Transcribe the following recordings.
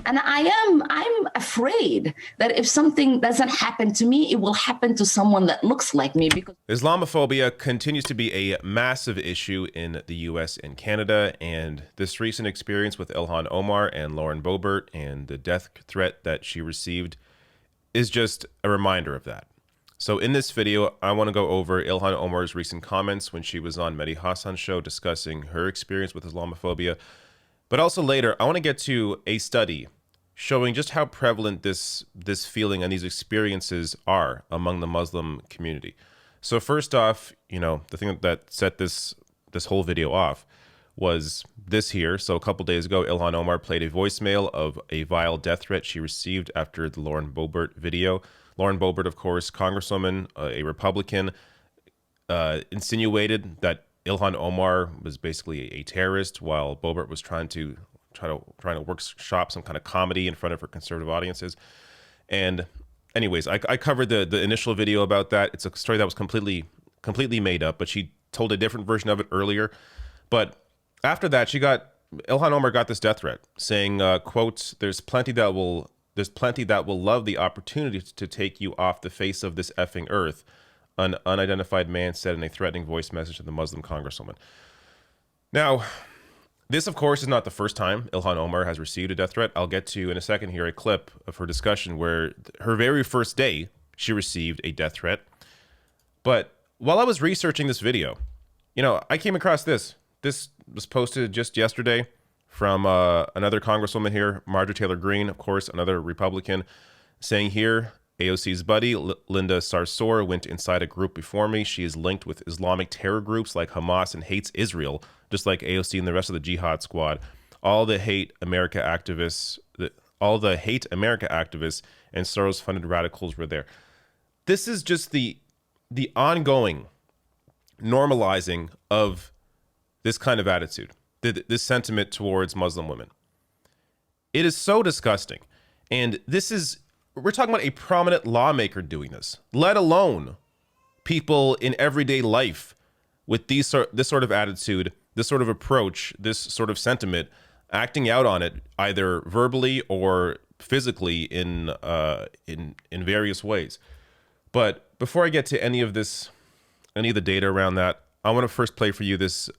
And I'm afraid that if something doesn't happen to me, it will happen to someone that looks like me. Because Islamophobia continues to be a massive issue in the US and Canada, and this recent experience with Ilhan Omar and Lauren Boebert and the death threat that she received is just a reminder of that. So in this video, I want to go over Ilhan Omar's recent comments when she was on Mehdi Hasan's show discussing her experience with Islamophobia. But also later, I want to get to a study showing just how prevalent this feeling and these experiences are among the Muslim community. So first off, the thing that set this whole video off was this here. So a couple days ago, Ilhan Omar played a voicemail of a vile death threat she received after the Lauren Boebert video. Lauren Boebert, of course, Congresswoman, a Republican, insinuated that Ilhan Omar was basically a terrorist, while Boebert was trying to workshop some kind of comedy in front of her conservative audiences. And anyways, I covered the initial video about that. It's a story that was completely made up, but she told a different version of it earlier. But after that, Ilhan Omar got this death threat saying, quote, there's plenty that will love the opportunity to take you off the face of this effing earth, an unidentified man said in a threatening voice message to the Muslim congresswoman. Now, this, of course, is not the first time Ilhan Omar has received a death threat. I'll get to, in a second here, a clip of her discussion where her very first day she received a death threat. But while I was researching this video, I came across this. This was posted just yesterday from another congresswoman here, Marjorie Taylor Greene, of course, another Republican, saying here, AOC's buddy, Linda Sarsour, went inside a group before me. She is linked with Islamic terror groups like Hamas and hates Israel, just like AOC and the rest of the Jihad Squad. All the hate America activists and Soros-funded radicals were there. This is just the ongoing normalizing of this kind of attitude, this sentiment towards Muslim women. It is so disgusting. And we're talking about a prominent lawmaker doing this, let alone people in everyday life with this sort of attitude, this sort of approach, this sort of sentiment, acting out on it either verbally or physically in various ways. But before I get to any of the data around that, I want to first play for you this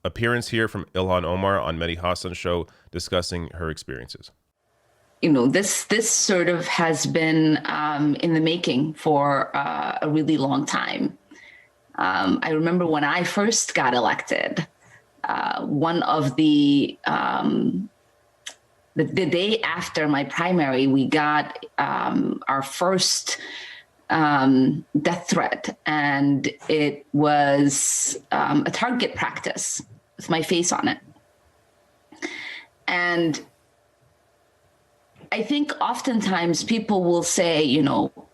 appearance here from Ilhan Omar on Mehdi Hasan's show discussing her experiences. This sort of has been in the making for a really long time. I remember when I first got elected, one of the day after my primary, we got our first death threat, and it was a target practice with my face on it. And I think oftentimes people will say,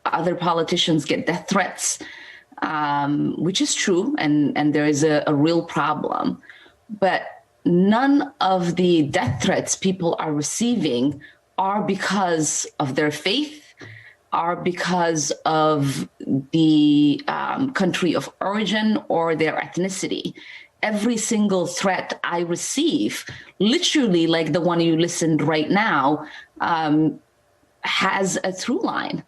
other politicians get death threats, which is true, and there is a real problem. But none of the death threats people are receiving are because of their faith, are because of the country of origin or their ethnicity. Every single threat I receive, literally like the one you listened right now, has a through line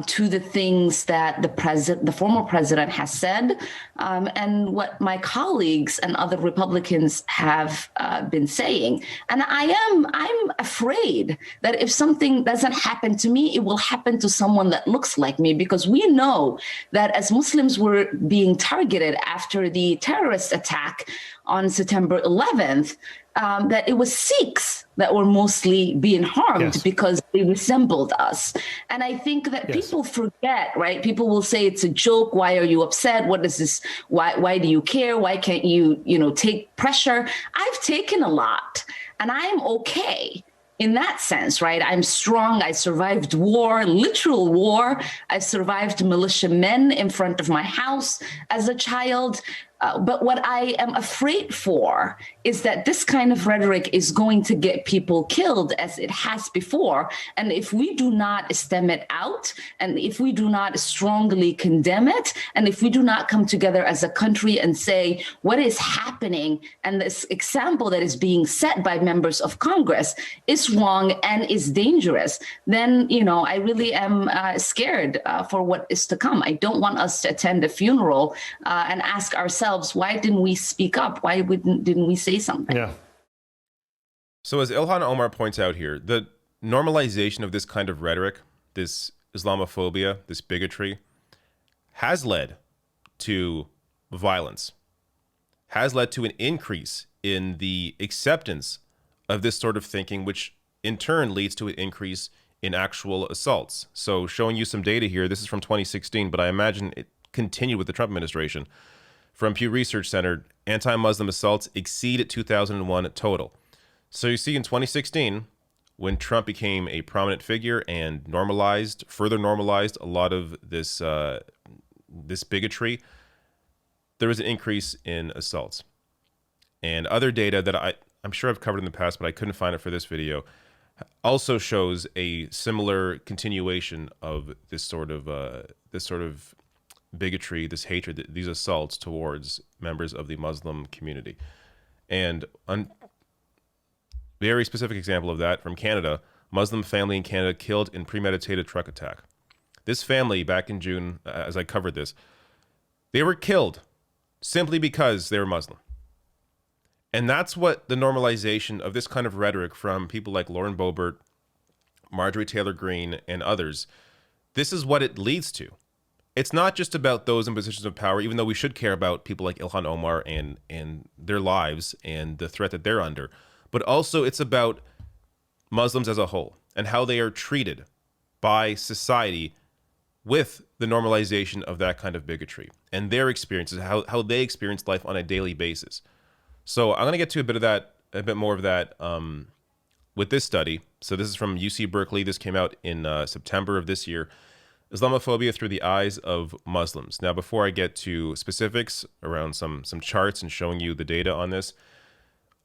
to the things that the former president has said, and what my colleagues and other Republicans have been saying. And I'm afraid that if something doesn't happen to me, it will happen to someone that looks like me, because we know that as Muslims were being targeted after the terrorist attack on September 11th, that it was Sikhs that were mostly being harmed. Yes. Because they resembled us. And I think that yes. People forget, right? People will say it's a joke. Why are you upset? What is this? Why do you care? Why can't you, take pressure? I've taken a lot, and I'm okay in that sense, right? I'm strong. I survived war, literal war. I survived militiamen in front of my house as a child. But what I am afraid for is that this kind of rhetoric is going to get people killed as it has before. And if we do not stem it out, and if we do not strongly condemn it, and if we do not come together as a country and say what is happening, and this example that is being set by members of Congress is wrong and is dangerous, then, I really am scared for what is to come. I don't want us to attend a funeral and ask ourselves, why didn't we speak up? Why didn't we say something? Yeah. So as Ilhan Omar points out here, the normalization of this kind of rhetoric, this Islamophobia, this bigotry, has led to violence, has led to an increase in the acceptance of this sort of thinking, which in turn leads to an increase in actual assaults. So showing you some data here, this is from 2016, but I imagine it continued with the Trump administration. From Pew Research Center, anti-Muslim assaults exceed 2001 total. So you see in 2016, when Trump became a prominent figure and further normalized a lot of this this bigotry, there was an increase in assaults. And other data that I'm sure I've covered in the past, but I couldn't find it for this video, also shows a similar continuation of this sort of bigotry, this hatred, these assaults towards members of the Muslim community. And a very specific example of that from Canada, Muslim family in Canada killed in premeditated truck attack. This family back in June, as I covered this, they were killed simply because they were Muslim. And that's what the normalization of this kind of rhetoric from people like Lauren Boebert, Marjorie Taylor Greene, and others, this is what it leads to. It's not just about those in positions of power, even though we should care about people like Ilhan Omar and their lives and the threat that they're under, but also it's about Muslims as a whole and how they are treated by society with the normalization of that kind of bigotry and their experiences, how they experience life on a daily basis. So I'm going to get to a bit more of that with this study. So this is from UC Berkeley. This came out in September of this year. Islamophobia through the eyes of Muslims. Now, before I get to specifics around some charts and showing you the data on this,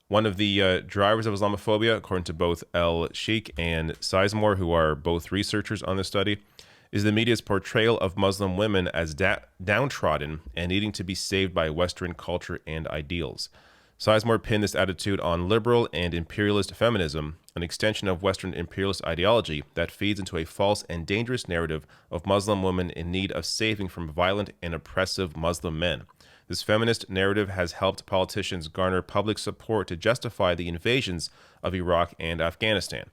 one of the drivers of Islamophobia, according to both El Sheikh and Sizemore, who are both researchers on this study, is the media's portrayal of Muslim women as downtrodden and needing to be saved by Western culture and ideals. Sizemore pinned this attitude on liberal and imperialist feminism, an extension of Western imperialist ideology that feeds into a false and dangerous narrative of Muslim women in need of saving from violent and oppressive Muslim men. This feminist narrative has helped politicians garner public support to justify the invasions of Iraq and Afghanistan.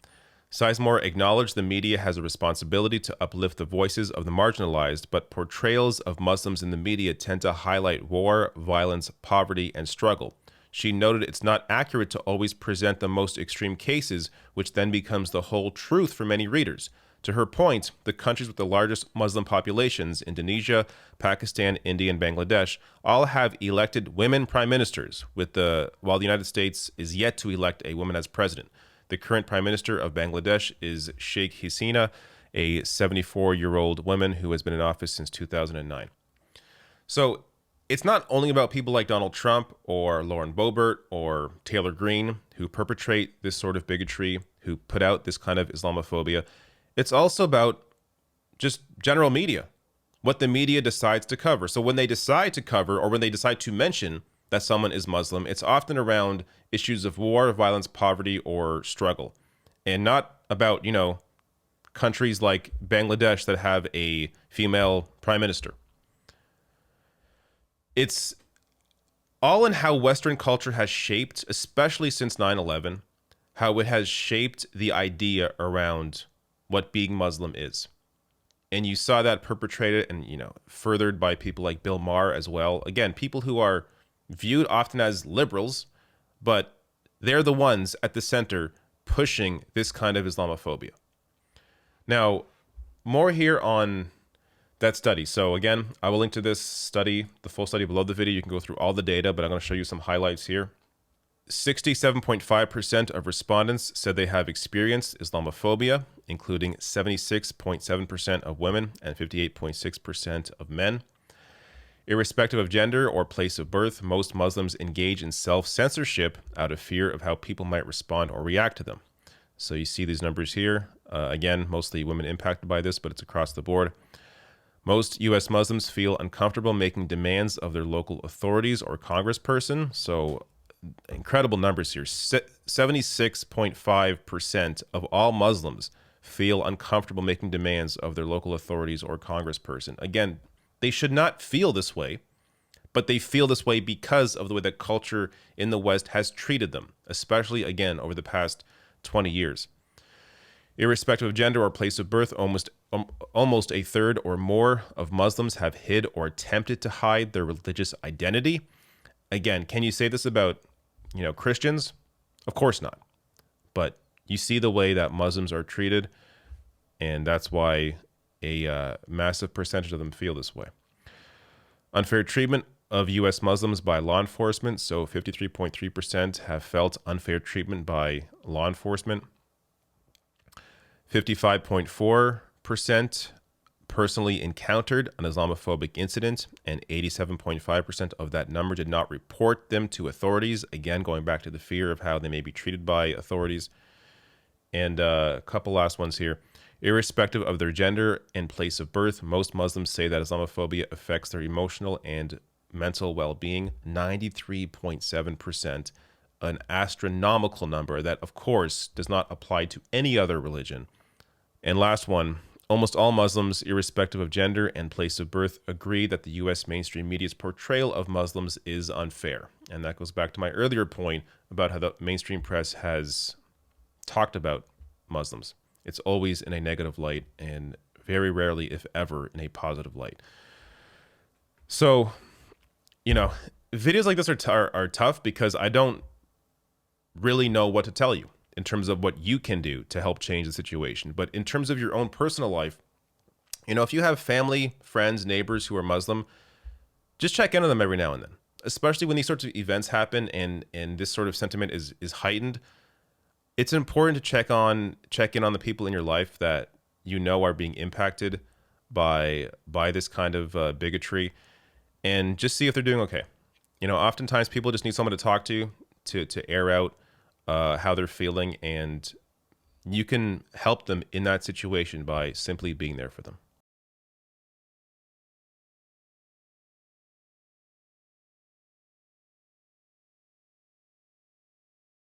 Sizemore acknowledged the media has a responsibility to uplift the voices of the marginalized, but portrayals of Muslims in the media tend to highlight war, violence, poverty, and struggle. She noted it's not accurate to always present the most extreme cases, which then becomes the whole truth for many readers. To her point, the countries with the largest Muslim populations, Indonesia, Pakistan, India, and Bangladesh, all have elected women prime ministers, while the United States is yet to elect a woman as president. The current prime minister of Bangladesh is Sheikh Hasina, a 74-year-old woman who has been in office since 2009. So it's not only about people like Donald Trump or Lauren Boebert or Taylor Greene who perpetrate this sort of bigotry, who put out this kind of Islamophobia. It's also about just general media, what the media decides to cover. So when they decide to cover or when they decide to mention that someone is Muslim, it's often around issues of war, violence, poverty, or struggle, and not about, countries like Bangladesh that have a female prime minister. It's all in how Western culture has shaped, especially since 9/11, how it has shaped the idea around what being Muslim is. And you saw that perpetrated and, furthered by people like Bill Maher as well. Again, people who are viewed often as liberals, but they're the ones at the center pushing this kind of Islamophobia. Now, more here on that study. So again, I will link to this study, the full study below the video. You can go through all the data, but I'm going to show you some highlights here. 67.5% of respondents said they have experienced Islamophobia, including 76.7% of women and 58.6% of men. Irrespective of gender or place of birth, most Muslims engage in self-censorship out of fear of how people might respond or react to them. So you see these numbers here. Again, mostly women impacted by this, but it's across the board. Most U.S. Muslims feel uncomfortable making demands of their local authorities or congressperson. So incredible numbers here. 76.5% of all Muslims feel uncomfortable making demands of their local authorities or congressperson. Again, they should not feel this way, but they feel this way because of the way that culture in the West has treated them, especially, again, over the past 20 years. Irrespective of gender or place of birth, almost a third or more of Muslims have hid or attempted to hide their religious identity. Again, can you say this about, Christians? Of course not. But you see the way that Muslims are treated, and that's why a massive percentage of them feel this way. Unfair treatment of U.S. Muslims by law enforcement. So 53.3% have felt unfair treatment by law enforcement. 55.4% personally encountered an Islamophobic incident, and 87.5% of that number did not report them to authorities. Again, going back to the fear of how they may be treated by authorities. And a couple last ones here. Irrespective of their gender and place of birth, most Muslims say that Islamophobia affects their emotional and mental well-being. 93.7%, an astronomical number that, of course, does not apply to any other religion. And last one, almost all Muslims, irrespective of gender and place of birth, agree that the U.S. mainstream media's portrayal of Muslims is unfair. And that goes back to my earlier point about how the mainstream press has talked about Muslims. It's always in a negative light and very rarely, if ever, in a positive light. So, videos like this are tough because I don't really know what to tell you in terms of what you can do to help change the situation. But in terms of your own personal life, if you have family, friends, neighbors who are Muslim, just check in on them every now and then, especially when these sorts of events happen and this sort of sentiment is heightened. It's important to check in on the people in your life that are being impacted by this kind of bigotry, and just see if they're doing okay. Oftentimes people just need someone to talk to air out how they're feeling, and you can help them in that situation by simply being there for them.